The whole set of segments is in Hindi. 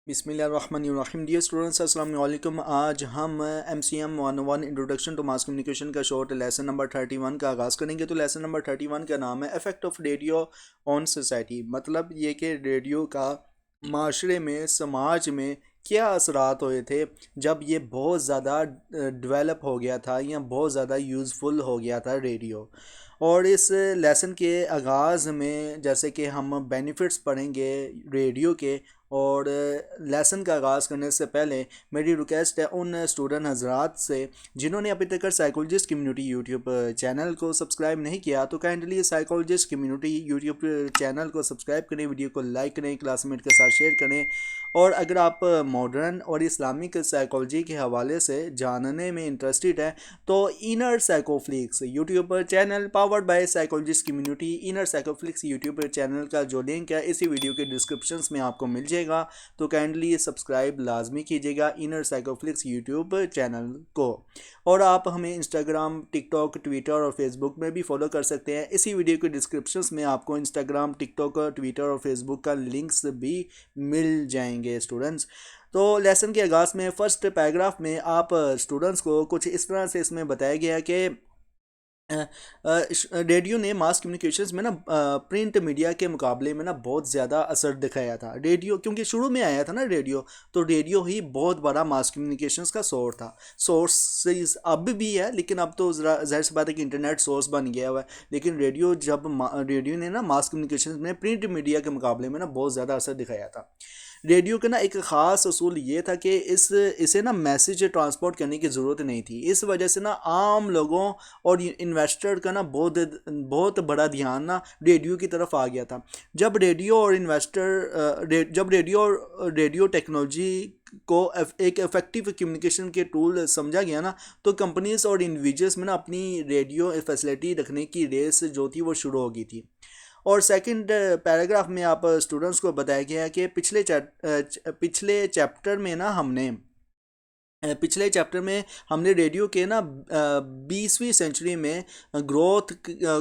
बिस्मिल्लाहिर्रहमानिर्रहीम। डियर स्टूडेंट्स, अस्सलाम वालेकुम। आज हम MCM 101 introduction to mass communication का शॉर्ट लेसन नंबर 31 का आगाज़ करेंगे। तो लेसन नंबर 31 का नाम है effect of radio on society. मतलब ये कि रेडियो का माशरे में, समाज में क्या असरात हुए थे जब ये बहुत ज़्यादा डेवलप हो गया था या बहुत ज़्यादा यूज़फुल हो गया था रेडियो। और इस लेसन के आगाज़ में जैसे कि हम बेनिफिट्स पढ़ेंगे रेडियो के, और लेसन का आगाज़ करने से पहले मेरी रिक्वेस्ट है उन स्टूडेंट हजरात से जिन्होंने अभी तक साइकोलॉजिस्ट कम्युनिटी यूट्यूब चैनल को सब्सक्राइब नहीं किया, तो kindly psychologist community YouTube channel को सब्सक्राइब करें, वीडियो को लाइक करें, क्लासमेट के साथ शेयर करें। और अगर आप मॉडर्न और इस्लामिक साइकोलॉजी के हवाले से जानने में इंटरेस्टेड हैं तो Inner Psychoflix YouTube channel powered by psychologist community, Inner Psychoflix YouTube channel का जो लिंक है इसी वीडियो के डिस्क्रिप्शन में आपको मिल जाएगा। तो काइंडली सब्सक्राइब लाजमी कीजिएगा इनर साइकोफ्लिक्स यूट्यूब चैनल को। और आप हमें इंस्टाग्राम, टिकटॉक, ट्विटर और फेसबुक में भी फॉलो कर सकते हैं। इसी वीडियो के डिस्क्रिप्शन में आपको इंस्टाग्राम, टिकटॉक, ट्विटर और फेसबुक का लिंक्स भी मिल जाएंगे स्टूडेंट्स। तो लेसन के आगाज़ में फर्स्ट पैराग्राफ में आप स्टूडेंट्स को कुछ इस तरह से इसमें बताया गया है कि रेडियो ने मास कम्युनिकेशंस में ना प्रिंट मीडिया के मुकाबले में ना बहुत ज़्यादा असर दिखाया था। रेडियो क्योंकि शुरू में आया था ना रेडियो, तो रेडियो ही बहुत बड़ा मास कम्युनिकेशंस का सोर्स था। सोर्सेज अब भी है, लेकिन अब तो जाहिर सी बात है कि इंटरनेट सोर्स बन गया हुआ है। लेकिन रेडियो ने ना मास कम्युनिकेशंस में प्रिंट मीडिया के मुकाबले में ना बहुत ज़्यादा असर दिखाया था। रेडियो का ना एक ख़ास असूल ये था कि इसे ना मैसेज ट्रांसपोर्ट करने की ज़रूरत नहीं थी। इस वजह से ना आम लोगों और इन्वेस्टर का ना बहुत बहुत बड़ा ध्यान ना रेडियो की तरफ आ गया था। जब रेडियो टेक्नोलॉजी को एक इफेक्टिव कम्युनिकेशन के टूल समझा गया ना, तो कंपनीज और इंडिविजुअल्स में ना अपनी रेडियो फैसिलिटी रखने की रेस जो थी वो शुरू हो गई थी। और सेकंड पैराग्राफ में आप स्टूडेंट्स को बताया गया है कि पिछले चैप्टर में ना हमने रेडियो के ना 20वीं सेंचुरी में ग्रोथ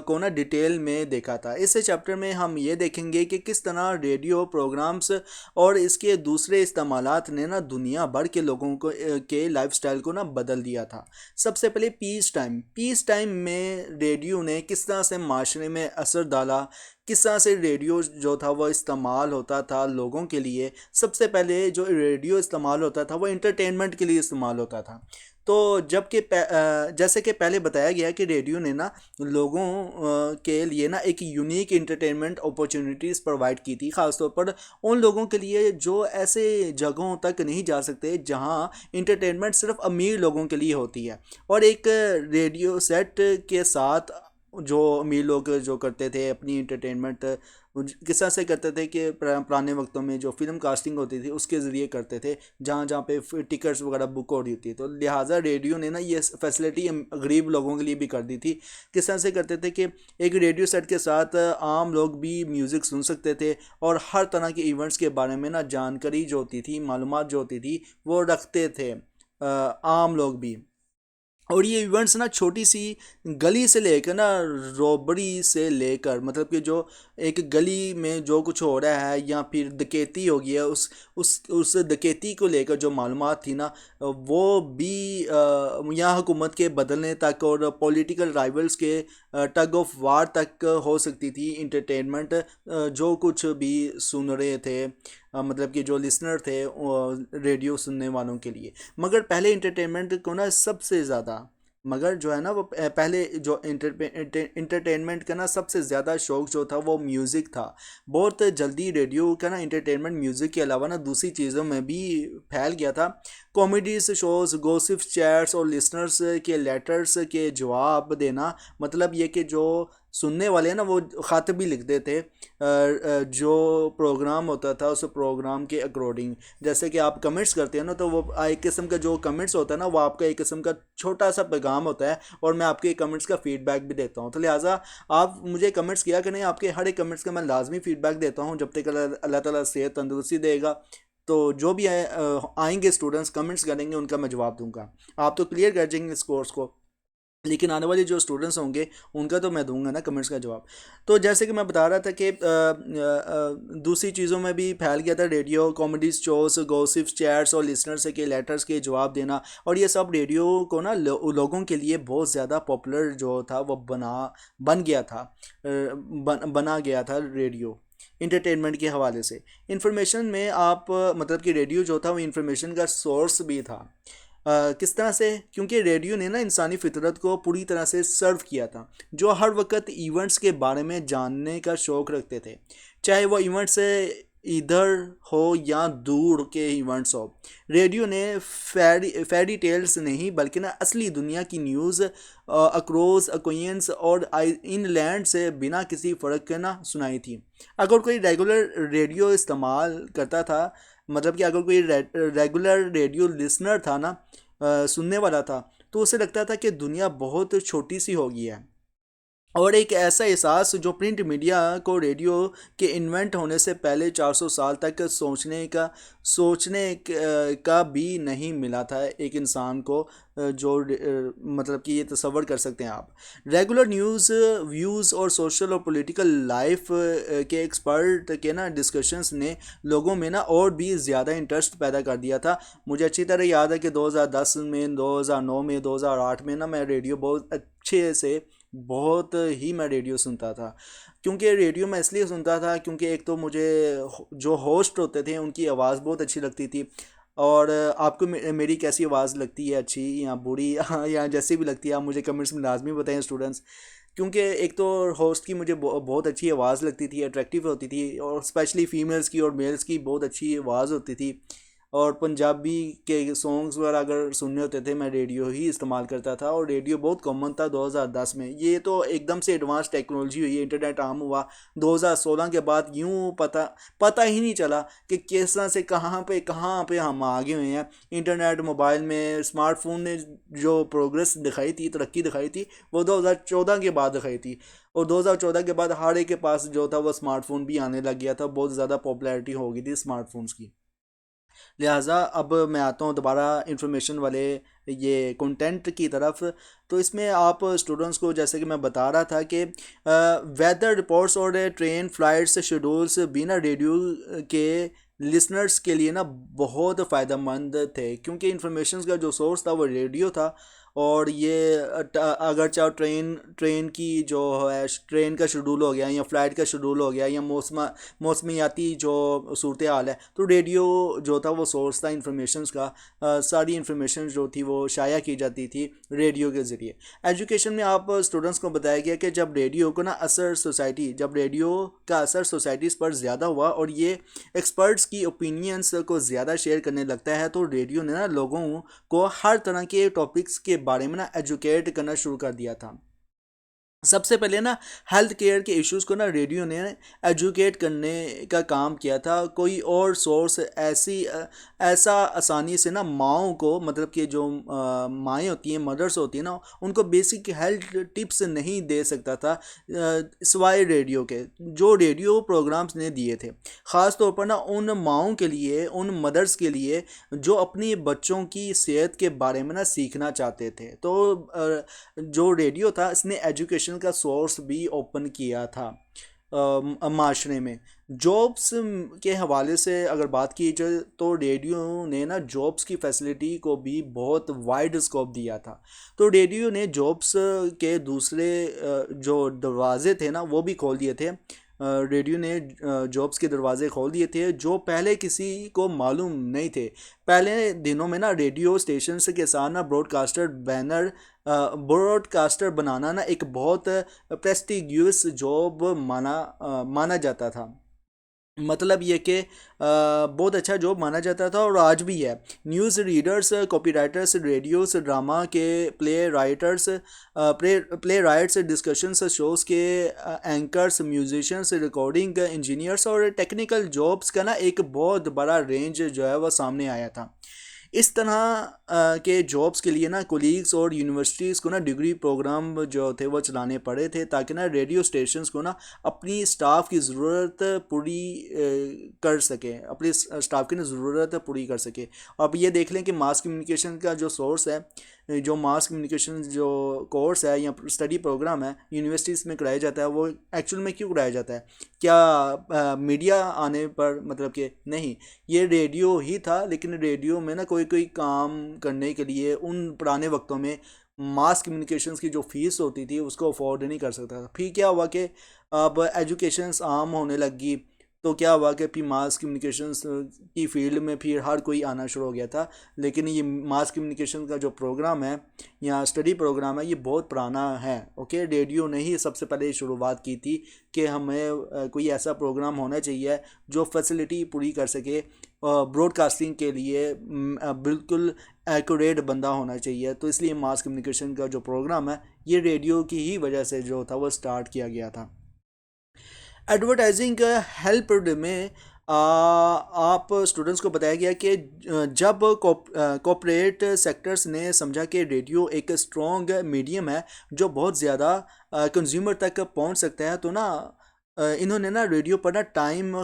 को ना डिटेल में देखा था। इस चैप्टर में हम ये देखेंगे कि किस तरह रेडियो प्रोग्राम्स और इसके दूसरे इस्तेमालात ने ना दुनिया भर के लोगों को के लाइफस्टाइल को ना बदल दिया था। सबसे पहले पीस टाइम में रेडियो ने किस तरह से माशरे में असर डाला, किस तरह से रेडियो जो था वो इस्तेमाल होता था लोगों के लिए। सबसे पहले जो रेडियो इस्तेमाल होता था वो इंटरटेनमेंट के लिए इस्तेमाल होता था। तो जैसे कि पहले बताया गया कि रेडियो ने ना लोगों के लिए ना एक यूनिक इंटरटेनमेंट अपॉर्चुनिटीज़ प्रोवाइड की थी, ख़ासतौर पर उन लोगों के लिए जो ऐसे जगहों तक नहीं जा सकते जहां इंटरटेनमेंट सिर्फ अमीर लोगों के लिए होती है। और एक रेडियो सेट के साथ जो अमीर लोग जो करते थे अपनी इंटरटेनमेंट किस तरह से करते थे कि पुराने वक्तों में जो फिल्म कास्टिंग होती थी उसके ज़रिए करते थे, जहाँ जहाँ पे टिकट्स वगैरह बुक हो रही थी। तो लिहाजा रेडियो ने ना ये फैसिलिटी गरीब लोगों के लिए भी कर दी थी। किस तरह से करते थे कि एक रेडियो सेट के साथ आम लोग भी म्यूज़िक सुन सकते थे और हर तरह के इवेंट्स के बारे में ना जानकारी जो होती थी, मालूमात जो होती थी वो रखते थे आम लोग भी। और ये इवेंट्स ना छोटी सी गली से लेकर ना रॉबरी से लेकर, मतलब कि जो एक गली में जो कुछ हो रहा है या फिर डकैती हो गई है उस डकैती को लेकर जो मालूमात थी ना वो भी यहाँ हुकूमत के बदलने तक और पॉलिटिकल राइवल्स के टग ऑफ वार तक हो सकती थी। इंटरटेनमेंट जो कुछ भी सुन रहे थे, मतलब कि जो लिसनर थे रेडियो सुनने वालों के लिए। मगर पहले इंटरटेनमेंट को ना सबसे ज़्यादा, मगर जो है ना वो पहले जो इंटरटेनमेंट का ना सबसे ज़्यादा शौक जो था वो म्यूज़िक था। बहुत जल्दी रेडियो का ना इंटरटेनमेंट म्यूज़िक के अलावा ना दूसरी चीज़ों में भी फैल गया था। कॉमेडीज शोज़, गॉसिप चैट्स और लिसनर्स के लेटर्स के जवाब देना, मतलब ये कि जो सुनने वाले हैं ना वो ख़त भी लिखते थे जो प्रोग्राम होता था उस प्रोग्राम के अकॉर्डिंग। जैसे कि आप कमेंट्स करते हैं ना, तो वो एक किस्म का जो कमेंट्स होता है ना वो आपका एक किस्म का छोटा सा पैगाम होता है, और मैं आपके कमेंट्स का फीडबैक भी देता हूँ। तो लिहाजा आप मुझे कमेंट्स किया कि नहीं, आपके हर एक कमेंट्स का मैं लाजमी फीडबैक देता हूँ जब तक अल्लाह ताला सेहत तंदुरुस्ती देगा। तो जो भी आएंगे स्टूडेंट्स कमेंट्स करेंगे उनका मैं जवाब दूंगा। आप तो क्लियर कर जाएंगे इस कोर्स को। लेकिन आने वाले जो स्टूडेंट्स होंगे उनका तो मैं दूंगा ना कमेंट्स का जवाब। तो जैसे कि मैं बता रहा था कि दूसरी चीज़ों में भी फैल गया था radio, comedy shows, gossips, chats और लिसनर्स के लेटर्स के जवाब देना, और ये सब रेडियो को ना लोगों के लिए बहुत ज़्यादा पॉपुलर जो था वो बन गया था, बना गया था रेडियो इंटरटेनमेंट के हवाले से। इंफॉर्मेशन में आप मतलब कि रेडियो जो था वो इंफॉर्मेशन का सोर्स भी था। किस तरह से? क्योंकि रेडियो ने ना इंसानी फितरत को पूरी तरह से सर्व किया था, जो हर वक्त इवेंट्स के बारे में जानने का शौक़ रखते थे, चाहे वो इवेंट्स इधर हो या दूर के इवेंट्स हो। रेडियो ने फेरी टेल्स नहीं बल्कि ना असली दुनिया की न्यूज़ अक्रॉस अक्वेंस और इनलैंड से बिना किसी फ़र्क के ना सुनाई थी। अगर कोई रेगुलर रेडियो इस्तेमाल करता था, मतलब कि अगर कोई रेगुलर रेडियो लिसनर था ना, सुनने वाला था, तो उसे लगता था कि दुनिया बहुत छोटी सी हो गई है। और एक ऐसा एहसास जो प्रिंट मीडिया को रेडियो के इन्वेंट होने से पहले 400 साल तक सोचने का भी नहीं मिला था एक इंसान को, मतलब कि ये तसव्वुर कर सकते हैं आप। रेगुलर न्यूज़ व्यूज़ और सोशल और पॉलिटिकल लाइफ के एक्सपर्ट के ना डिस्कशंस ने लोगों में ना और भी ज़्यादा इंटरेस्ट पैदा कर दिया था। मुझे अच्छी तरह याद है कि 2010 में, 2009 में, 2008 में ना मैं रेडियो बहुत अच्छे से, बहुत ही मैं रेडियो सुनता था। क्योंकि रेडियो मैं इसलिए सुनता था क्योंकि एक तो मुझे जो होस्ट होते थे उनकी आवाज़ बहुत अच्छी लगती थी। और आपको मेरी कैसी आवाज़ लगती है, अच्छी या बुरी या जैसी भी लगती है, आप मुझे कमेंट्स में लाजमी बताएं स्टूडेंट्स। क्योंकि एक तो होस्ट की मुझे बहुत अच्छी आवाज़ लगती थी, अट्रैक्टिव होती थी, और स्पेशली फीमेल्स की और मेल्स की बहुत अच्छी आवाज़ होती थी। और पंजाबी के सॉन्ग्स वगैरह अगर सुनने होते थे मैं रेडियो ही इस्तेमाल करता था, और रेडियो बहुत कॉमन था 2010 में। ये तो एकदम से एडवांस टेक्नोलॉजी हुई, इंटरनेट आम हुआ 2016 के बाद। यूँ पता ही नहीं चला कि किस तरह से कहाँ पे हम आगे हुए हैं। इंटरनेट, मोबाइल में, स्मार्टफोन ने जो प्रोग्रेस दिखाई थी, तरक्की दिखाई थी, वो 2014 के बाद दिखाई थी। और 2014 के बाद हर एक के पास जो था वो स्मार्टफोन भी आने लग गया था, बहुत ज़्यादा पॉपुलैरिटी हो गई थी स्मार्टफोन्स की। लिहाजा अब मैं आता हूँ दोबारा इंफॉर्मेशन वाले ये कंटेंट की तरफ। तो इसमें आप स्टूडेंट्स को, जैसे कि मैं बता रहा था कि वेदर रिपोर्ट्स और ट्रेन फ्लाइट्स शेड्यूल्स बिना रेडियो के लिसनर्स के लिए ना बहुत फ़ायदेमंद थे, क्योंकि इंफॉर्मेशन का जो सोर्स था वो रेडियो था। और ये अगर चाहो ट्रेन की जो है, ट्रेन का शेड्यूल हो गया या फ्लाइट का शेड्यूल हो गया या मौसमियाती जो सूरत हाल है, तो रेडियो जो था वो सोर्स था इंफॉर्मेशन का। सारी इंफॉर्मेशन जो थी वो शाया की जाती थी रेडियो के ज़रिए। एजुकेशन में आप स्टूडेंट्स को बताया गया कि जब रेडियो का असर सोसाइटीज़ पर ज़्यादा हुआ और ये एक्सपर्ट्स की ओपिनियंस को ज़्यादा शेयर करने लगता है, तो रेडियो ने ना लोगों को हर तरह के टॉपिक्स के बारे में ना एजुकेट करना शुरू कर दिया था। सबसे पहले ना हेल्थ केयर के इश्यूज़ को ना रेडियो ने एजुकेट करने का काम किया था। कोई और सोर्स ऐसा आसानी से ना माओं को, मतलब कि जो माएँ होती हैं, मदर्स होती हैं ना, उनको बेसिक हेल्थ टिप्स नहीं दे सकता था सिवाय रेडियो के, जो रेडियो प्रोग्राम्स ने दिए थे। ख़ास तौर पर ना उन माओं के लिए, उन मदर्स के लिए जो अपनी बच्चों की सेहत के बारे में ना सीखना चाहते थे। तो जो रेडियो था इसने एजुकेशन का सोर्स भी ओपन किया था माशरे में। जॉब्स के हवाले से अगर बात की जाए तो रेडियो ने ना जॉब्स की फैसिलिटी को भी बहुत वाइड स्कोप दिया था। तो रेडियो ने जॉब्स के दूसरे जो दरवाजे थे ना वो भी खोल दिए थे। रेडियो ने जॉब्स के दरवाजे खोल दिए थे जो पहले किसी को मालूम नहीं थे। पहले दिनों में ना रेडियो स्टेशन के साथ ना ब्रॉडकास्टर बनाना ना एक बहुत प्रेस्टिगियस जॉब माना जाता था। मतलब ये कि बहुत अच्छा जॉब माना जाता था, और आज भी है। News readers, copywriters, radios, drama के प्ले राइट्स, डिस्कशंस शोज़ के एंकर्स, म्यूजिशियंस, रिकॉर्डिंग इंजीनियर्स और टेक्निकल जॉब्स का ना एक बहुत बड़ा रेंज जो है वह सामने आया था। इस तरह के जॉब्स के लिए ना कोलीग्स और यूनिवर्सिटीज़ को ना डिग्री प्रोग्राम जो थे वो चलाने पड़े थे, ताकि ना रेडियो स्टेशंस को ना अपनी स्टाफ की ज़रूरत पूरी कर सके, अपनी स्टाफ की ना ज़रूरत पूरी कर सके। अब ये देख लें कि मास कम्युनिकेशन का जो सोर्स है जो मास कम्युनिकेशन जो कोर्स है या स्टडी प्रोग्राम है यूनिवर्सिटीज़ में कराया जाता है वो एक्चुअल में क्यों कराया जाता है? क्या मीडिया आने पर मतलब कि नहीं, ये रेडियो ही था, लेकिन रेडियो में ना कोई कोई काम करने के लिए उन पुराने वक्तों में मास कम्युनिकेशंस की जो फीस होती थी उसको अफोर्ड नहीं कर सकता था। फिर क्या हुआ कि अब एजुकेशंस आम होने लगी, तो क्या हुआ कि फिर मास कम्युनिकेशंस की फील्ड में फिर हर कोई आना शुरू हो गया था। लेकिन ये मास कम्युनिकेशन का जो प्रोग्राम है या स्टडी प्रोग्राम है ये बहुत पुराना है। ओके, रेडियो ने ही सबसे पहले शुरुआत की थी कि हमें कोई ऐसा प्रोग्राम होना चाहिए जो फैसिलिटी पूरी कर सके ब्रॉडकास्टिंग के लिए। बिल्कुल एक्यूरेट बंदा होना चाहिए, तो इसलिए मास कम्युनिकेशन का जो प्रोग्राम है ये रेडियो की ही वजह से जो था वो स्टार्ट किया गया था। एडवर्टाइजिंग हेल्प में आप स्टूडेंट्स को बताया गया कि जब कॉर्पोरेट सेक्टर्स ने समझा कि रेडियो एक स्ट्रॉन्ग मीडियम है जो बहुत ज़्यादा कंज्यूमर तक पहुंच सकता है, तो ना इन्होंने ना रेडियो पर ना टाइम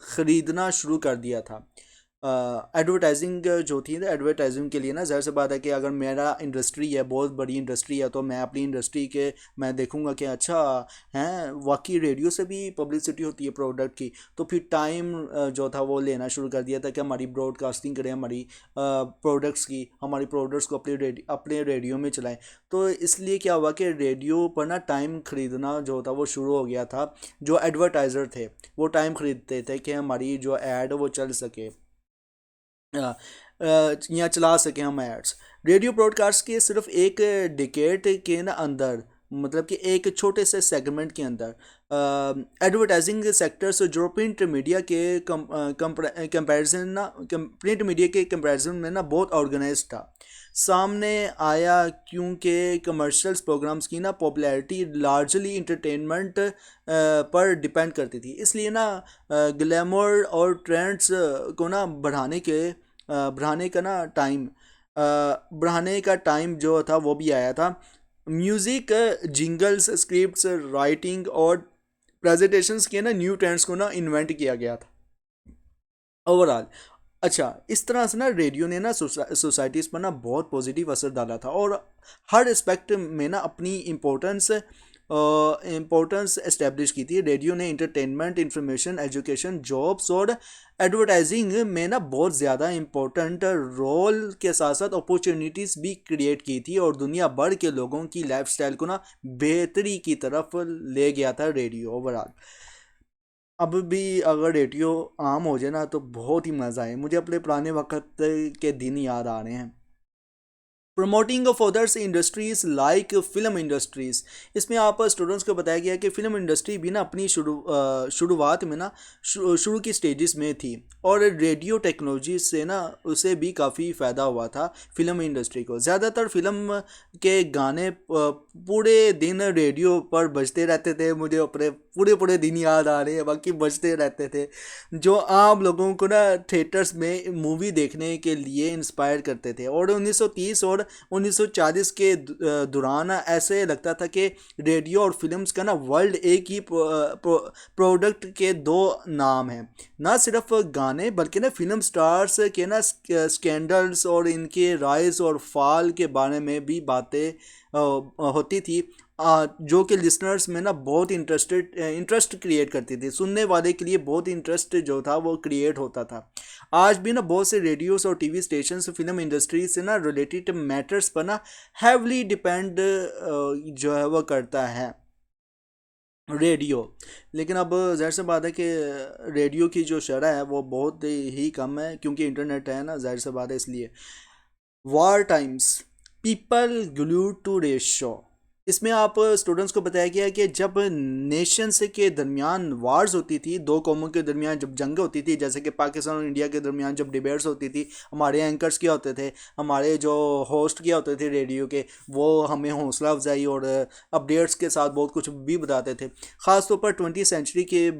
ख़रीदना शुरू कर दिया था। एडवर्टाइजिंग जो थी ना, एडवर्टाइजिंग के लिए ना ज़ाहिर सी बात है कि अगर मेरा इंडस्ट्री है, बहुत बड़ी इंडस्ट्री है, तो मैं अपनी इंडस्ट्री के मैं देखूंगा कि अच्छा हैं वाकई रेडियो से भी पब्लिसिटी होती है प्रोडक्ट की। तो फिर टाइम जो था वो लेना शुरू कर दिया था कि हमारी ब्रॉडकास्टिंग करें, हमारी प्रोडक्ट्स की, हमारी प्रोडक्ट्स को अपने रेडियो में चलाएं। तो इसलिए क्या हुआ कि रेडियो पर ना टाइम ख़रीदना जो था वो शुरू हो गया था। जो एडवर्टाइज़र थे वो टाइम ख़रीदते थे कि हमारी जो ऐड वो चल सके या चला सकें हम एड्स। रेडियो ब्रॉडकास्ट के सिर्फ एक डिकेड के ना अंदर, मतलब कि एक छोटे से सेगमेंट के अंदर एडवर्टाइजिंग सेक्टर्स जो प्रिंट मीडिया के कंपैरिजन ना प्रिंट मीडिया के कंपैरिजन में ना बहुत ऑर्गेनाइज था सामने आया, क्योंकि कमर्शियल्स प्रोग्राम्स की ना पॉपुलैरिटी लार्जली इंटरटेनमेंट पर डिपेंड करती थी। इसलिए ना ग्लैमर और ट्रेंड्स को ना बढ़ाने का टाइम जो था वो भी आया था। म्यूज़िक, जिंगल्स, स्क्रिप्ट्स, राइटिंग और प्रेजेंटेशंस के ना न्यू ट्रेंड्स को ना इन्वेंट किया गया था ओवरऑल। अच्छा, इस तरह से ना रेडियो ने ना सोसाइटीज़ पर ना बहुत पॉजिटिव असर डाला था और हर एस्पेक्ट में ना अपनी इम्पोर्टेंस एस्टेब्लिश की थी। रेडियो ने इंटरटेनमेंट, इंफॉर्मेशन, एजुकेशन, जॉब्स और एडवर्टाइजिंग में ना बहुत ज़्यादा इम्पोर्टेंट रोल के साथ साथ अपॉर्चुनिटीज़ भी क्रिएट की थी और दुनिया भर के लोगों की लाइफस्टाइल को ना बेहतरी की तरफ ले गया था रेडियो ओवरऑल। अब भी अगर रेडियो आम हो जाए ना तो बहुत ही मज़ा आए। मुझे अपने पुराने वक्त के दिन याद आ रहे हैं। Promoting of others industries like film industries, इसमें आप स्टूडेंट्स को बताया गया कि फ़िल्म इंडस्ट्री भी ना अपनी शुरुआत में ना शुरू की स्टेजेस में थी और रेडियो टेक्नोलॉजी से ना उसे भी काफ़ी फ़ायदा हुआ था फिल्म इंडस्ट्री को। ज़्यादातर फिल्म के गाने पूरे दिन रेडियो पर बजते रहते थे। मुझे अपने पूरे पूरे दिन याद आ रहे हैं, बाकी बजते रहते थे, जो आम लोगों को ना थिएटर्स में मूवी देखने के लिए इंस्पायर करते थे। और 1930 और 1940 के दौरान ऐसे लगता था कि रेडियो और फिल्म्स का ना वर्ल्ड एक ही प्रोडक्ट के दो नाम हैं। ना सिर्फ गाने बल्कि ना फिल्म स्टार्स के ना स्कैंडल्स और इनके राइज और फॉल के बारे में भी बातें होती थी, जो कि लिसनर्स में ना बहुत इंटरेस्ट क्रिएट करती थी। सुनने वाले के लिए बहुत इंटरेस्ट जो था वो क्रिएट होता था। आज भी ना बहुत से रेडियोस और टीवी स्टेशंस फिल्म इंडस्ट्री से ना रिलेटेड मैटर्स पर ना हैवली डिपेंड जो है वो करता है रेडियो। लेकिन अब ज़ाहिर सी बात है कि रेडियो की जो शरह है वो बहुत ही कम है, क्योंकि इंटरनेट है ना, ज़ाहिर सी बात है इसलिए। War times, people glued to radio, इसमें आप स्टूडेंट्स को बताया गया है कि जब नेशंस के दरमियान वार्स होती थी, दो कौमों के दरमियान जब जंग होती थी, जैसे कि पाकिस्तान और इंडिया के दरमियान जब डिबेट्स होती थी, हमारे एंकर्स क्या होते थे, हमारे जो होस्ट क्या होते थे रेडियो के, वो हमें हौसला अफजाई और अपडेट्स के साथ बहुत कुछ भी बताते थे। ख़ासतौर पर 20वीं सेंचुरी के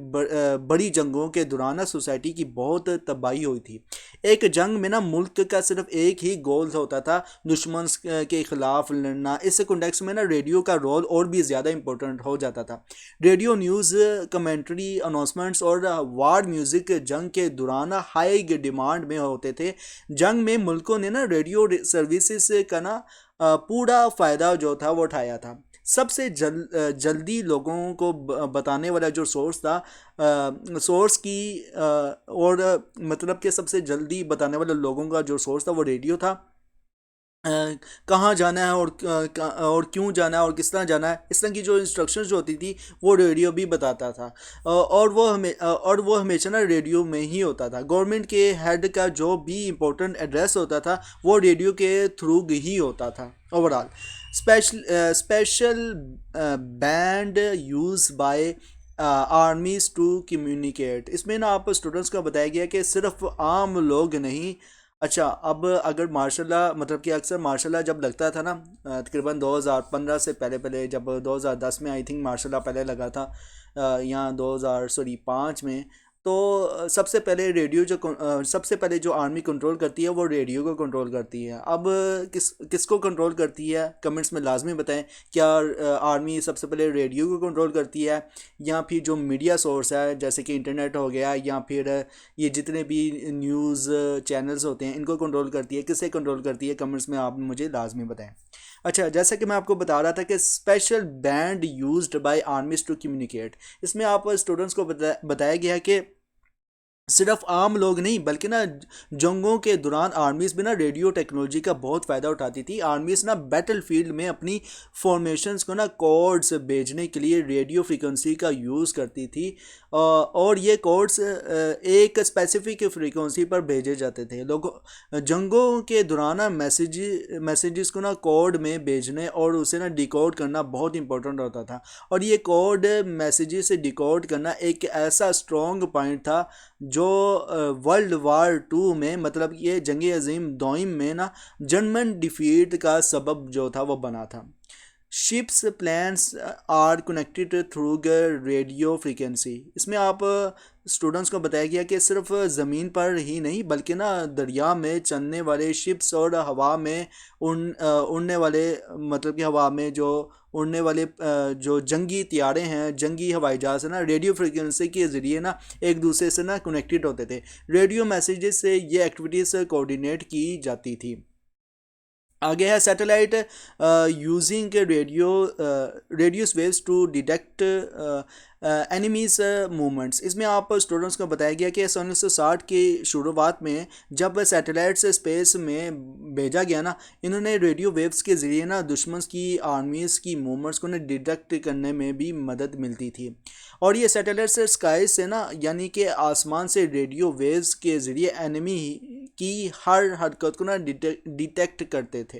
बड़ी जंगों के दौरान सोसाइटी की बहुत तबाही हुई थी। एक जंग में ना मुल्क का सिर्फ एक ही गोल होता था, दुश्मन के ख़िलाफ़ लड़ना। इस कॉन्टेक्स्ट में ना रेडियो रेडियो का रोल और भी ज़्यादा इम्पोर्टेंट हो जाता था। रेडियो न्यूज़, कमेंट्री, अनाउंसमेंट्स और वार म्यूज़िक जंग के दौरान हाई डिमांड में होते थे। जंग में मुल्कों ने ना रेडियो सर्विसेज का ना पूरा फ़ायदा जो था वो उठाया था। सबसे जल्दी लोगों को बताने वाला जो सोर्स था, सोर्स की और मतलब कि सबसे जल्दी बताने वाले लोगों का जो सोर्स था वो रेडियो था। अ, कहाँ जाना है और क्यों जाना है और किस तरह जाना है, इस तरह की जो इंस्ट्रक्शंस जो होती थी वो रेडियो भी बताता था। और वो हमेशा ना रेडियो में ही होता था। गवर्नमेंट के हेड का जो भी इम्पोर्टेंट एड्रेस होता था वो रेडियो के थ्रू ही होता था। Overall special band use by armies to communicate. इसमें ना आप स्टूडेंट्स को बताया गया कि सिर्फ आम लोग नहीं। अच्छा, अब अगर मार्शल लॉ मतलब कि अक्सर मार्शल लॉ जब लगता था ना, तकरीबन 2015 से पहले पहले, जब 2010 में आई थिंक मार्शल लॉ पहले लगा था, यहाँ 2005 में। तो सबसे पहले सबसे पहले जो आर्मी कंट्रोल करती है वो रेडियो को कंट्रोल करती है। अब किसको कंट्रोल करती है, कमेंट्स में लाजमी बताएं। क्या आर्मी सबसे पहले रेडियो को कंट्रोल करती है, या फिर जो मीडिया सोर्स है जैसे कि इंटरनेट हो गया, या फिर ये जितने भी न्यूज़ चैनल्स होते हैं इनको कंट्रोल करती है? किससे कंट्रोल करती है, कमेंट्स में आप मुझे लाजमी बताएं। अच्छा, जैसा कि मैं आपको बता रहा था कि special band used by armies to communicate, इसमें आप स्टूडेंट्स को बताया गया है कि सिर्फ आम लोग नहीं बल्कि ना जंगों के दौरान आर्मीज भी ना रेडियो टेक्नोलॉजी का बहुत फ़ायदा उठाती थी। आर्मीज ना बैटल फील्ड में अपनी फॉर्मेशंस को ना कोड्स भेजने के लिए रेडियो फ्रीक्वेंसी का यूज़ करती थी। और ये कोड्स एक स्पेसिफिक फ्रीक्वेंसी पर भेजे जाते थे। लोगों जंगों के दौरान मैसेजेस को ना कोड में भेजने और उसे ना डिकोड करना बहुत इंपॉर्टेंट होता था। और ये कोड मैसेजेस से डिकोड करना एक ऐसा स्ट्रॉन्ग पॉइंट था जो वर्ल्ड वार टू में, मतलब ये जंग अजीम दोइम में ना जर्मन डिफीट का सबब जो था वो बना था। Ships planes are connected through radio frequency. इसमें आप स्टूडेंट्स को बताया गया कि सिर्फ ज़मीन पर ही नहीं बल्कि ना दरिया में चलने वाले शिप्स और हवा में उड़ने वाले, मतलब कि हवा में जो उड़ने वाले जो जंगी त्यारे हैं, जंगी हवाई जहाज़ है ना, रेडियो फ्रीक्वेंसी के ज़रिए ना एक दूसरे से ना कनेक्टेड होते थे। रेडियो मैसेजेस से ये एक्टिविटीज़ कोऑर्डिनेट की जाती थी। आगे है satellite using radio waves to detect enemies movements. इसमें आप स्टूडेंट्स को बताया गया कि 1960 की शुरुआत में जब सैटेलाइट से स्पेस में भेजा गया ना, इन्होंने रेडियो वेव्स के ज़रिए ना दुश्मन की आर्मीज़ की मूवमेंट्स को ना डिटेक्ट करने में भी मदद मिलती थी। और ये सैटेलाइट से स्काई से ना, यानी कि आसमान से रेडियो वेव्स के ज़रिए एनिमी की हर हरकत को ना डिटेक्ट करते थे।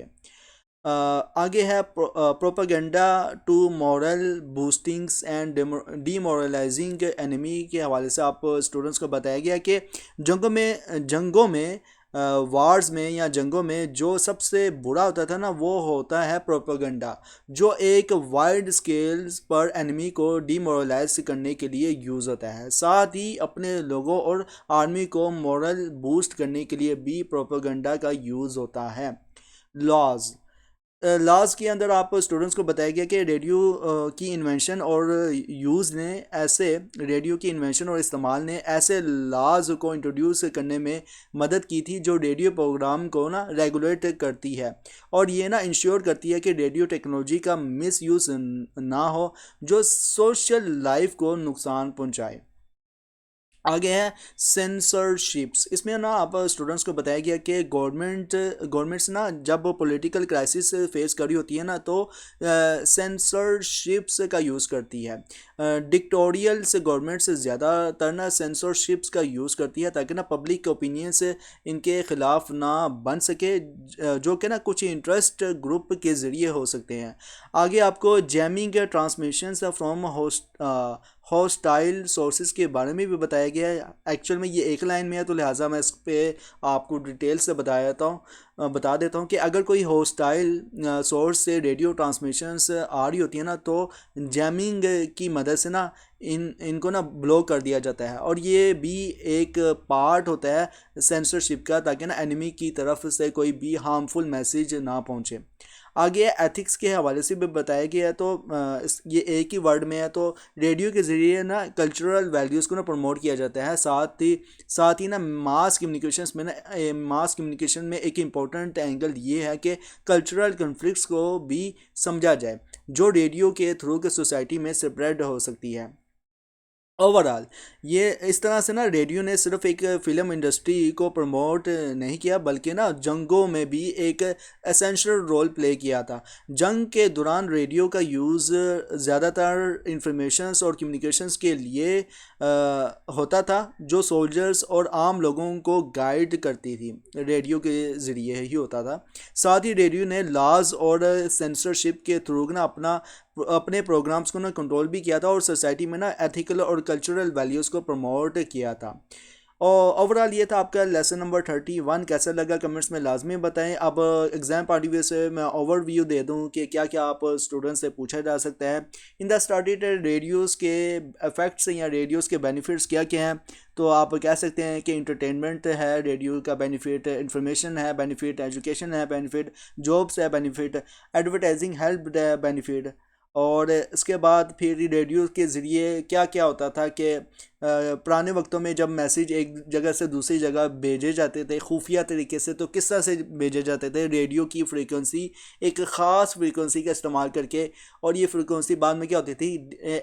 आगे है propaganda to morale boostings and demoralising enemy के हवाले से आप स्टूडेंट्स को बताया गया कि जंगों में वार्स में या जंगों में जो सबसे बुरा होता था ना वो होता है प्रोपागेंडा, जो एक वाइड स्केल्स पर एनिमी को डीमोरलाइज करने के लिए यूज़ होता है। साथ ही अपने लोगों और आर्मी को मॉरल बूस्ट करने के लिए भी प्रोपागेंडा का यूज़ होता है। लॉज के अंदर आप स्टूडेंट्स को बताया गया कि की इन्वेंशन और यूज़ ने ऐसे रेडियो की इन्वेंशन और इस्तेमाल ने ऐसे लॉज को इंट्रोड्यूस करने में मदद की थी जो रेडियो प्रोग्राम को ना रेगुलेट करती है और ये ना इंश्योर करती है कि रेडियो टेक्नोलॉजी का मिस यूज़ ना हो जो सोशल लाइफ को नुकसान पहुंचाए। आगे है सेंसरशिप्स। इसमें ना आप स्टूडेंट्स को बताया गया कि गवर्नमेंट्स ना जब पॉलिटिकल क्राइसिस फेस करी होती है ना तो सेंसरशिप्स का यूज़ करती है। डिक्टोरियल्स गवर्नमेंट्स ज़्यादातर ना सेंसरशिप्स का यूज़ करती है ताकि ना पब्लिक ओपिनियंस इनके ख़िलाफ़ ना बन सके, जो कि ना कुछ इंटरेस्ट ग्रुप के ज़रिए हो सकते हैं। आगे आपको jamming transmission from hostile sources के बारे में भी बताया गया है। एक्चुअल में ये एक लाइन में है तो लिहाजा मैं इस पर आपको डिटेल से बता देता हूँ कि अगर कोई हॉस्टाइल सोर्स से रेडियो ट्रांसमिशंस आ रही होती है ना तो जैमिंग की मदद से ना इनको ना ब्लॉक कर दिया जाता है, और ये भी एक पार्ट होता है सेंसरशिप का, ताकि ना एनिमी की तरफ से कोई भी हार्मफुल मैसेज ना पहुंचे। आगे एथिक्स के हवाले से भी बताया गया है, तो ये एक ही वर्ड में है। तो रेडियो के ज़रिए ना कल्चरल वैल्यूज़ को ना प्रमोट किया जाता है। साथ ही ना मास कम्युनिकेशन में एक इम्पोर्टेंट एंगल ये है कि कल्चरल कन्फ्लिक्ट्स को भी समझा जाए, जो रेडियो के थ्रू के सोसाइटी में स्प्रेड हो सकती है। ओवरऑल ये इस तरह से ना रेडियो ने सिर्फ एक फिल्म इंडस्ट्री को प्रमोट नहीं किया, बल्कि ना जंगों में भी एक एसेंशियल रोल प्ले किया था। जंग के दौरान रेडियो का यूज़ ज़्यादातर इंफॉर्मेशंस और कम्युनिकेशंस के लिए होता था, जो सोल्जर्स और आम लोगों को गाइड करती थी, रेडियो के ज़रिए ही होता था। साथ ही रेडियो ने लॉज और सेंसरशिप के थ्रू ना अपने प्रोग्राम्स को ना कंट्रोल भी किया था, और सोसाइटी में ना एथिकल और कल्चरल वैल्यूज़ को प्रमोट किया था। और ओवरऑल ये था आपका लेसन नंबर 31। कैसा लगा कमेंट्स में लाजमी बताएं। अब एग्ज़ाम पॉइंट ऑफ व्यू से मैं ओवरव्यू दे दूं कि क्या क्या आप स्टूडेंट्स से पूछा जा सकता है। इन द स्टार्टेड रेडियोज़ के इफ़ेक्ट्स या रेडियोज़ के बेनिफिट्स क्या क्या हैं, तो आप कह सकते हैं कि इंटरटेनमेंट है रेडियो का बेनिफिट, इंफॉर्मेशन है बेनिफिट, एजुकेशन है बेनिफिट, जॉब्स है बेनिफिट, एडवर्टाइजिंग हेल्प है बेनिफिट। और इसके बाद फिर रेडियो के ज़रिए क्या क्या होता था कि पुराने वक्तों में जब मैसेज एक जगह से दूसरी जगह भेजे जाते थे खुफिया तरीके से, तो किस तरह से भेजे जाते थे, रेडियो की फ्रीक्वेंसी, एक ख़ास फ्रीक्वेंसी का इस्तेमाल करके। और ये फ्रीक्वेंसी बाद में क्या होती थी,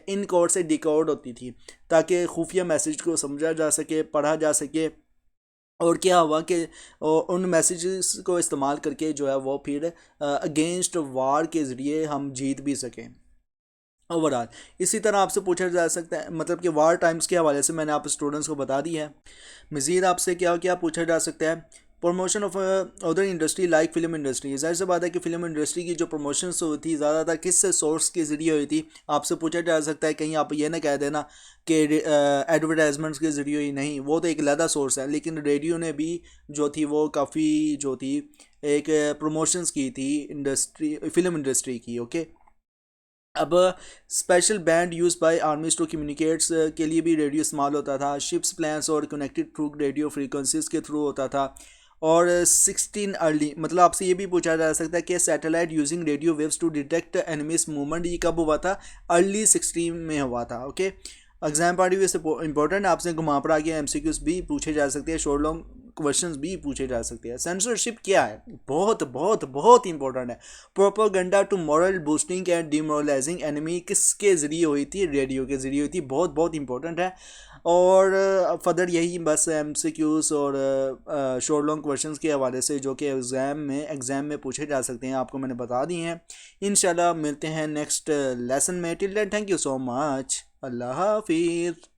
इन कोड से डिकोड होती थी, ताकि खुफिया मैसेज को समझा जा सके, पढ़ा जा सके। और क्या हुआ कि उन मैसेजेस को इस्तेमाल करके जो है वो फिर अगेंस्ट वार के ज़रिए हम जीत भी सकें ओवरऑल। इसी तरह आपसे पूछा जा सकता है, मतलब कि वार टाइम्स के हवाले से मैंने आप स्टूडेंट्स को बता दी है। मज़ीद आपसे क्या क्या पूछा जा सकता है, promotion of other industry like film industry. जाहिर सी बात है कि फिल्म इंडस्ट्री की जो प्रमोशंस हुई थी ज़्यादातर किस सोर्स के ज़रिए हुई थी, आपसे पूछा जा सकता है। कहीं आप ये ना कह देना कि एडवर्टाइजमेंट्स के ज़रिए ही, नहीं, वो तो एक अलग सोर्स है। लेकिन रेडियो ने भी जो थी वो काफ़ी जो थी एक प्रमोशंस की थी इंडस्ट्री, फिल्म इंडस्ट्री की। ओके, अब special band use by armies to communicates के लिए भी रेडियो इस्तेमाल होता था। शिप्स प्लान्स और कनेक्टेड थ्रू रेडियो फ्रीक्वेंसीज के थ्रू होता था। और 16 अर्ली, मतलब आपसे ये भी पूछा जा सकता है कि satellite using radio waves to detect enemies movement, ये कब हुआ था, अर्ली 16 में हुआ था। Okay, exam point of view से इंपॉर्टेंट है, आपसे घुमा पड़ा के एमसीक्यूज भी पूछे जा सकते हैं, शॉर्ट लॉन्ग क्वेश्चंस भी पूछे जा सकते हैं। सेंसरशिप क्या है, बहुत बहुत बहुत इंपॉर्टेंट है। Propaganda to morale boosting and demoralising enemy किसके ज़रिए हुई थी, रेडियो के ज़रिए हुई थी, बहुत बहुत इंपॉर्टेंट है। और फर्दर यही बस एमसीक्यूज और शॉर्ट लॉन्ग क्वेश्चंस के हवाले से जो कि एग्ज़ाम में पूछे जा सकते हैं, आपको मैंने बता दिए हैं। इंशाल्लाह मिलते हैं नेक्स्ट लेसन में। Till then thank you so much, Allah हाफिज़।